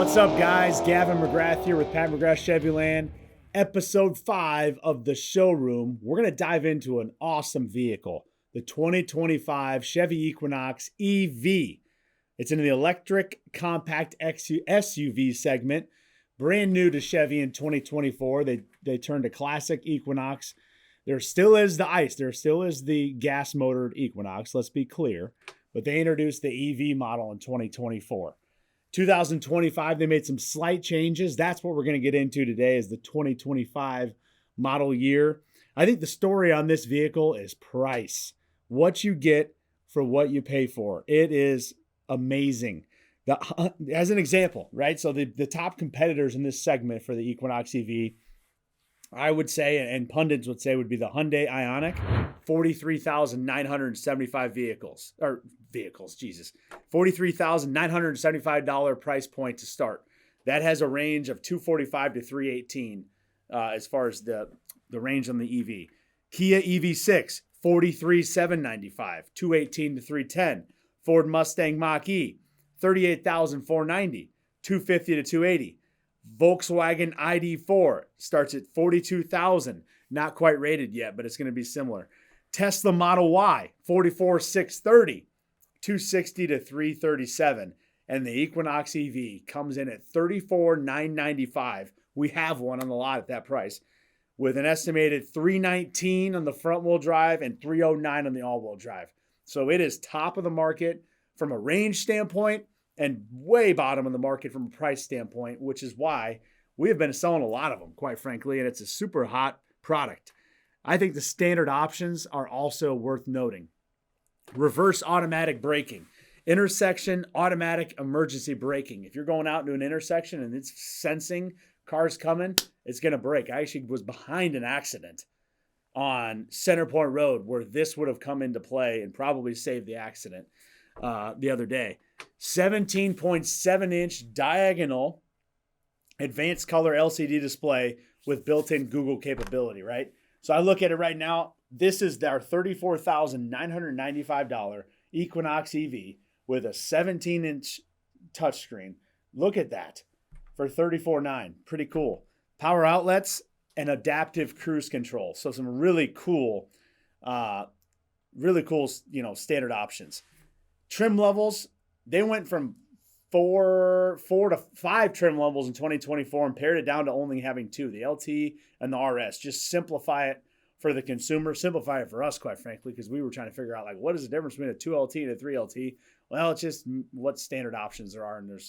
What's up, guys? Gavin McGrath here with Pat McGrath Chevyland, episode 5 of the Showroom. We're going to dive into an awesome vehicle, the 2025 Chevy Equinox EV. It's in the electric compact SUV segment, brand new to Chevy in 2024. They turned a classic Equinox. There still is the ICE. There still is the gas-motored Equinox, let's be clear. But they introduced the EV model in 2024. 2025, they made some slight changes. That's what we're going to get into today is the 2025 model year. I think the story on this vehicle is price. What you get for what you pay for. It is amazing. As an example, right? So the top competitors in this segment for the Equinox EV, I would say, and pundits would say, would be the Hyundai Ioniq, 43,975 $43,975 price point to start. That has a range of 245 to 318 as far as the range on the EV. Kia EV6, 43,795, 218 to 310. Ford Mustang Mach-E, 38,490, 250 to 280. Volkswagen ID4 starts at 42,000, not quite rated yet, but it's going to be similar. Tesla Model Y, 44,630, 260 to 337, and the Equinox EV comes in at 34,995. We have one on the lot at that price, with an estimated 319 on the front-wheel drive and 309 on the all-wheel drive. So it is top of the market from a range standpoint, and way bottom of the market from a price standpoint, which is why we have been selling a lot of them, quite frankly, and it's a super hot product. I think the standard options are also worth noting. Reverse automatic braking, intersection automatic emergency braking. If you're going out into an intersection and it's sensing cars coming, it's going to brake. I actually was behind an accident on Centerpoint Road where this would have come into play and probably saved the accident the other day. 17.7-inch diagonal advanced color LCD display with built-in Google capability, right? So I look at it right now. This is our $34,995 Equinox EV with a 17-inch touchscreen. Look at that for $34,900. Pretty cool. Power outlets and adaptive cruise control. So some really cool, standard options. Trim levels, they went from four to 5 trim levels in 2024 and pared it down to only having 2, the LT and the RS. Just simplify it for the consumer, simplify it for us, quite frankly, because we were trying to figure out, like, what is the difference between a 2LT and a 3LT? Well, it's just what standard options there are, and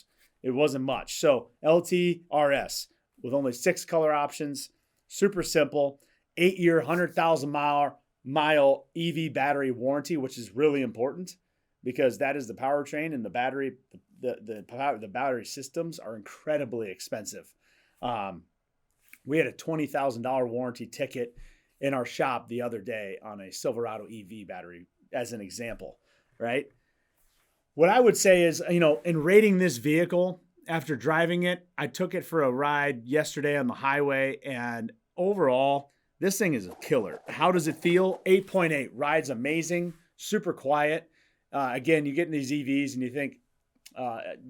it wasn't much. So LT, RS, with only 6 color options, super simple, 8-year, 100,000 mile EV battery warranty, which is really important, because that is the powertrain, and the battery, the battery systems are incredibly expensive. We had a $20,000 warranty ticket in our shop the other day on a Silverado EV battery, as an example, right? What I would say is, in rating this vehicle after driving it, I took it for a ride yesterday on the highway, and overall, this thing is a killer. How does it feel? 8.8. Rides amazing, super quiet. Again, you get in these EVs and you think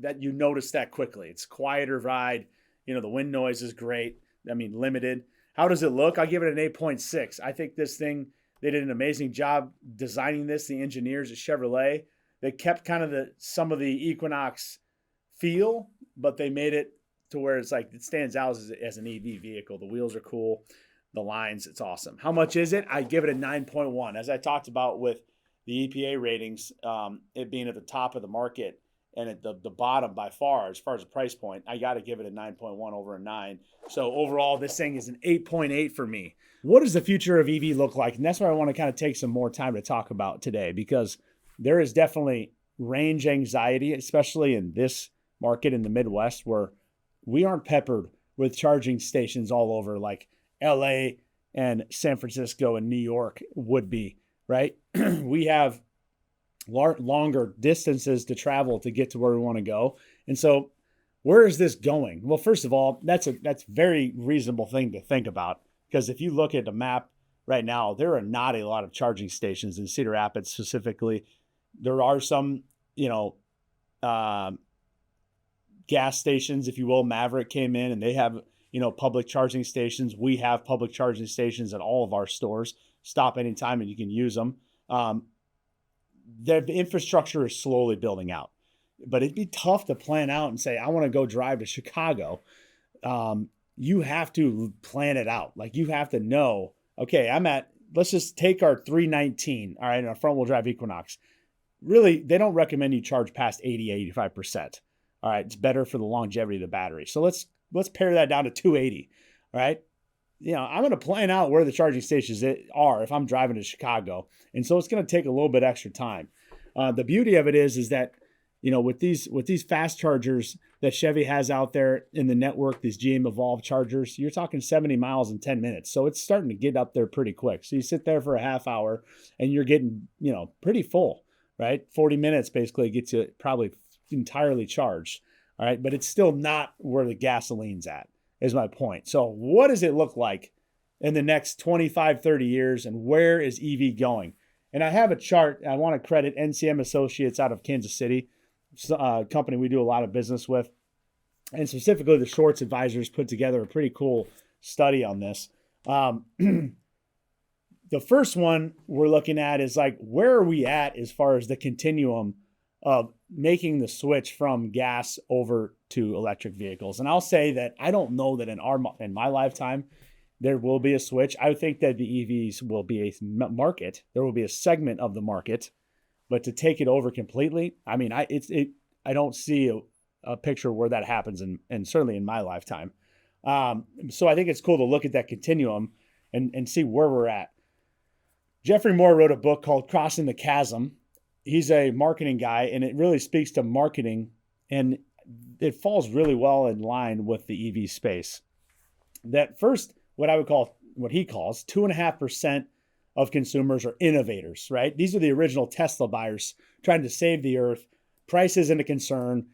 that you notice that quickly. It's quieter ride. The wind noise is great. Limited. How does it look? I give it an 8.6. I think this thing, they did an amazing job designing this. The engineers at Chevrolet, they kept kind of some of the Equinox feel, but they made it to where it's like it stands out as an EV vehicle. The wheels are cool. The lines, it's awesome. How much is it? I give it a 9.1. As I talked about with the EPA ratings, it being at the top of the market and at the bottom by far, as far as the price point, I got to give it a 9.1 over a 9. So overall, this thing is an 8.8 for me. What does the future of EV look like? And that's what I want to kind of take some more time to talk about today, because there is definitely range anxiety, especially in this market in the Midwest, where we aren't peppered with charging stations all over like LA and San Francisco and New York would be. Right? We have longer distances to travel to get to where we want to go. And so where is this going? Well, first of all, that's very reasonable thing to think about, because if you look at the map right now, there are not a lot of charging stations in Cedar Rapids specifically. There are some, gas stations, if you will. Maverick came in and they have, public charging stations. We have public charging stations at all of our stores. Stop anytime and you can use them. The infrastructure is slowly building out, but it'd be tough to plan out and say, I want to go drive to Chicago. You have to plan it out. Like, you have to know, okay, let's just take our 319, all right, our front wheel drive Equinox. Really, they don't recommend you charge past 80, 85%. All right, it's better for the longevity of the battery. So let's pare that down to 280, all right? I'm going to plan out where the charging stations are if I'm driving to Chicago. And so it's going to take a little bit extra time. The beauty of it is that, with these fast chargers that Chevy has out there in the network, these GM Evolve chargers, you're talking 70 miles in 10 minutes. So it's starting to get up there pretty quick. So you sit there for a half hour and you're getting, pretty full, right? 40 minutes basically gets you probably entirely charged. All right. But it's still not where the gasoline's at, is my point. So what does it look like in the next 25, 30 years, and where is EV going? And I have a chart. I want to credit NCM Associates out of Kansas City, a company we do a lot of business with. And specifically the Shorts Advisors put together a pretty cool study on this. The first one we're looking at is like, where are we at as far as the continuum of making the switch from gas over to electric vehicles? And I'll say that I don't know that in my lifetime there will be a switch. I think that the EVs will be a market. There will be a segment of the market, but to take it over completely, I mean, I don't see a picture where that happens, and certainly in my lifetime. So I think it's cool to look at that continuum and see where we're at. Jeffrey Moore wrote a book called Crossing the Chasm. He's a marketing guy, and it really speaks to marketing, and it falls really well in line with the EV space. That first, what he calls 2.5% of consumers are innovators, right? These are the original Tesla buyers trying to save the earth. Price isn't a concern.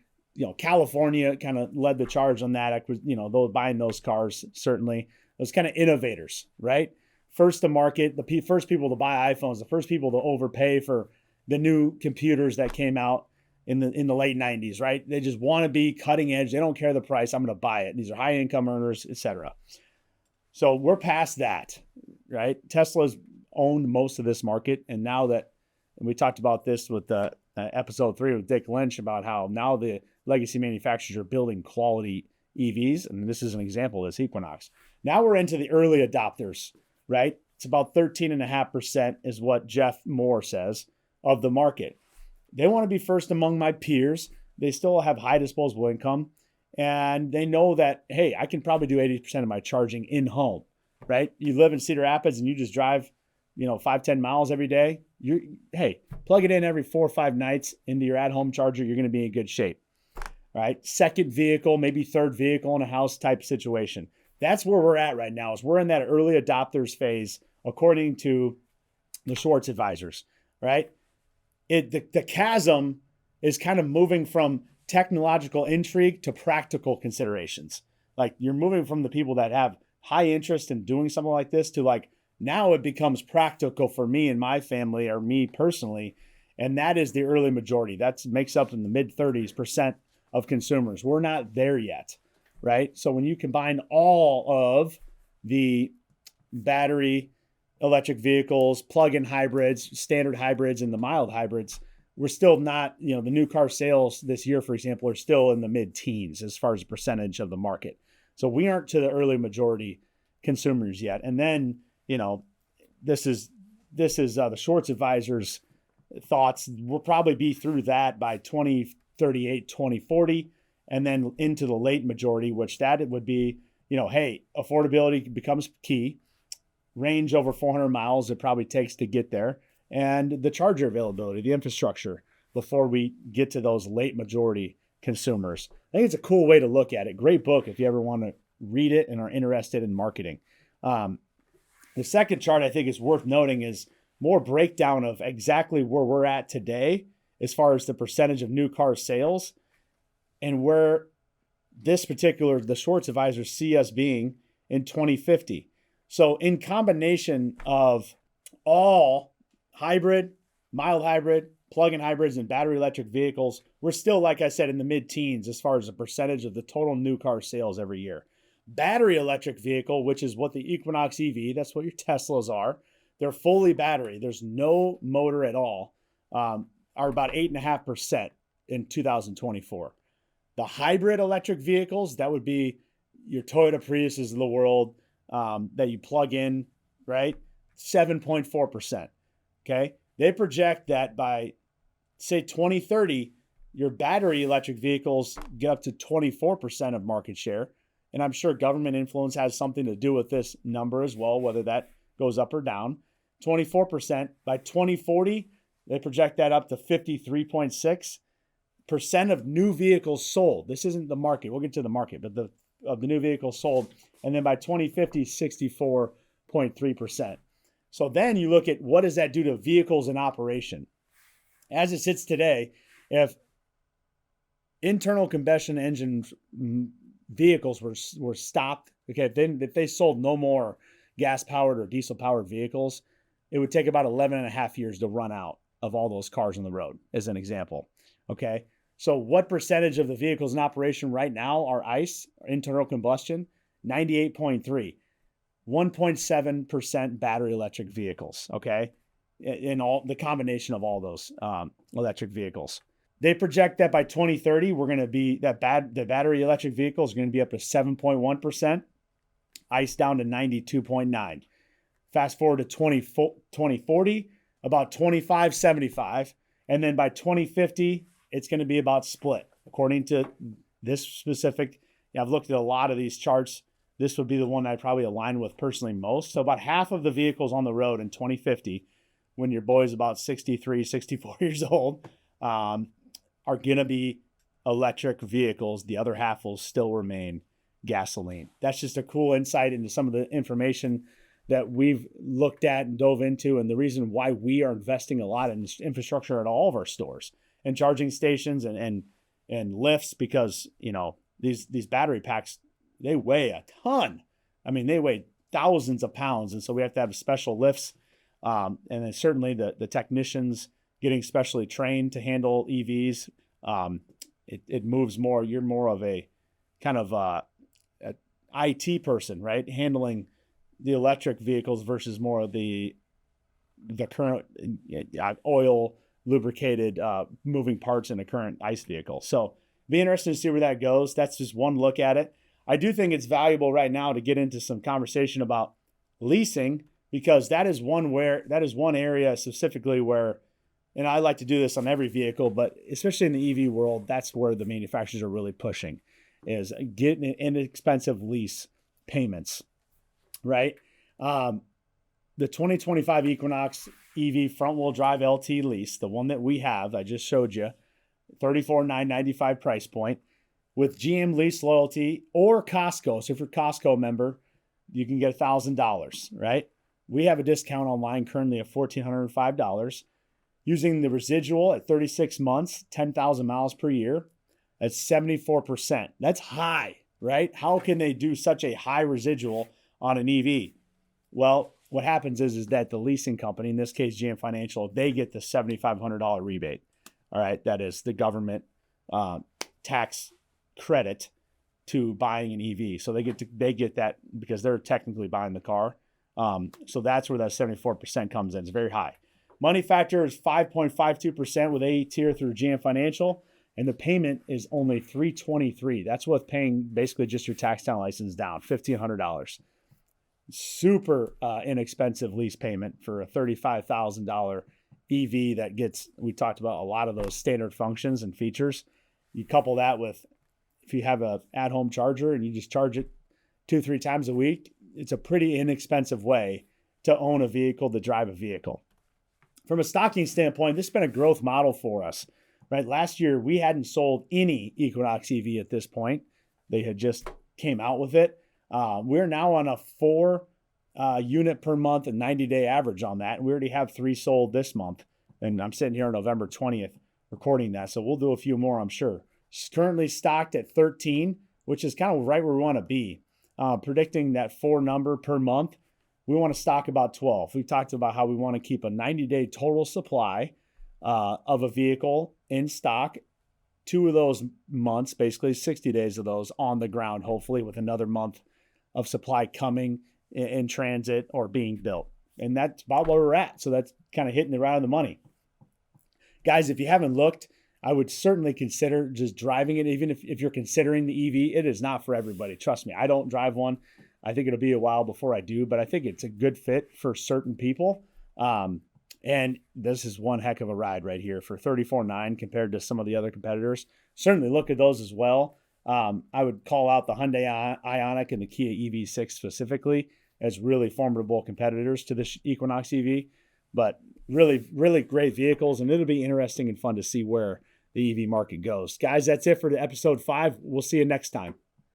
California kind of led the charge on that. Those buying those cars, certainly. Those kind of innovators, right? First to market, the first people to buy iPhones, the first people to overpay for the new computers that came out in the late 90s, right? They just want to be cutting edge. They don't care the price. I'm going to buy it. These are high income earners, etc. So we're past that, right? Tesla's owned most of this market. And now that, and we talked about this with the episode 3 with Dick Lynch about how now the legacy manufacturers are building quality EVs. And this is an example of this Equinox. Now we're into the early adopters, right? It's about 13.5% is what Jeff Moore says of the market. They want to be first among my peers. They still have high disposable income. And they know that, hey, I can probably do 80% of my charging in home, right? You live in Cedar Rapids and you just drive, 5-10 miles every day. Plug it in every 4 or 5 nights into your at-home charger. You're going to be in good shape, right? Second vehicle, maybe third vehicle in a house type situation. That's where we're at right now, is we're in that early adopters phase, according to the Shorts Advisors, right? The chasm is kind of moving from technological intrigue to practical considerations. Like, you're moving from the people that have high interest in doing something like this to like, now it becomes practical for me and my family, or me personally. And that is the early majority. That makes up in the mid 30% of consumers. We're not there yet, right? So when you combine all of the battery electric vehicles, plug-in hybrids, standard hybrids, and the mild hybrids, we're still not, the new car sales this year, for example, are still in the mid-teens as far as the percentage of the market. So we aren't to the early majority consumers yet. And then, this is the Shorts Advisors' thoughts. We'll probably be through that by 2038, 2040, and then into the late majority, which that it would be, affordability becomes key. Range over 400 miles it probably takes to get there, and the charger availability, the infrastructure, before we get to those late majority consumers. I think it's a cool way to look at it. Great book if you ever want to read it and are interested in marketing. The second chart I think is worth noting is more breakdown of exactly where we're at today as far as the percentage of new car sales and where the Shorts Advisors see us being in 2050. So in combination of all hybrid, mild hybrid, plug-in hybrids and battery electric vehicles, we're still, like I said, in the mid-teens as far as the percentage of the total new car sales every year. Battery electric vehicle, which is what the Equinox EV, that's what your Teslas are. They're fully battery. There's no motor at all, are about 8.5% in 2024. The hybrid electric vehicles, that would be your Toyota Priuses of the world that you plug in, right? 7.4%. Okay. They project that by, say, 2030, your battery electric vehicles get up to 24% of market share. And I'm sure government influence has something to do with this number as well, whether that goes up or down. 24%. By 2040, they project that up to 53.6% of new vehicles sold. This isn't the market. We'll get to the market, but of the new vehicles sold. And then by 2050, 64.3%. So then you look at what does that do to vehicles in operation? As it sits today, if internal combustion engine vehicles were stopped, okay, if they sold no more gas-powered or diesel-powered vehicles, it would take about 11 and a half years to run out of all those cars on the road, as an example, okay? So what percentage of the vehicles in operation right now are ICE, internal combustion? 98.3. 1.7% battery electric vehicles, okay? In all the combination of all those electric vehicles. They project that by 2030, we're going to be the battery electric vehicle is going to be up to 7.1%, ICE down to 92.9. Fast forward to 2040, about 25-75, and then by 2050, it's going to be about split. According to this specific, I've looked at a lot of these charts. This would be the one I probably align with personally most. So about half of the vehicles on the road in 2050, when your boy's about 63, 64 years old, are going to be electric vehicles. The other half will still remain gasoline. That's just a cool insight into some of the information that we've looked at and dove into, and the reason why we are investing a lot in infrastructure at all of our stores and charging stations and lifts, because, you know, these battery packs, they weigh a ton. I mean, they weigh thousands of pounds. And so we have to have special lifts. And then certainly the technicians getting specially trained to handle EVs. It moves more. You're more of a kind of a IT person, right? Handling the electric vehicles versus more of the current oil lubricated moving parts in a current ICE vehicle. So be interested to see where that goes. That's just one look at it. I do think it's valuable right now to get into some conversation about leasing, because that is one area specifically where, and I like to do this on every vehicle, but especially in the EV world, that's where the manufacturers are really pushing, is getting inexpensive lease payments, right? The 2025 Equinox EV front-wheel drive LT lease, the one that we have, I just showed you, $34,995 price point, with GM lease loyalty or Costco. So if you're a Costco member, you can get $1,000, right? We have a discount online currently of $1,405. Using the residual at 36 months, 10,000 miles per year, that's 74%. That's high, right? How can they do such a high residual on an EV? Well, what happens is that the leasing company, in this case GM Financial, they get the $7,500 rebate. All right, that is the government tax credit to buying an EV. So they get that because they're technically buying the car. So that's where that 74% comes in. It's very high. Money factor is 5.52% with A tier through GM Financial, and the payment is only $323. That's with paying basically just your tax down license down, $1,500. Super inexpensive lease payment for a $35,000 EV that gets, we talked about a lot of those standard functions and features. You couple that with, if you have a at-home charger and you just charge it 2-3 times a week, it's a pretty inexpensive way to own a vehicle, to drive a vehicle. From a stocking standpoint, this has been a growth model for us, right? Last year, we hadn't sold any Equinox EV at this point. They had just came out with it. We're now on a 4 unit per month and 90-day average on that. We already have 3 sold this month. And I'm sitting here on November 20th recording that. So we'll do a few more, I'm sure. It's currently stocked at 13, which is kind of right where we want to be. Predicting that 4 number per month, we want to stock about 12. We've talked about how we want to keep a 90-day total supply of a vehicle in stock. 2 of those months, basically 60 days of those on the ground, hopefully with another month of supply coming in transit or being built. And that's about where we're at. So that's kind of hitting it right on the money. Guys, if you haven't looked, I would certainly consider just driving it. Even if you're considering the EV, it is not for everybody. Trust me, I don't drive one. I think it'll be a while before I do, but I think it's a good fit for certain people. And this is one heck of a ride right here for $34,900 compared to some of the other competitors. Certainly look at those as well. I would call out the Hyundai Ioniq and the Kia EV6 specifically as really formidable competitors to the Equinox EV, but really, really great vehicles. And it'll be interesting and fun to see where the EV market goes. Guys, that's it for the episode 5. We'll see you next time.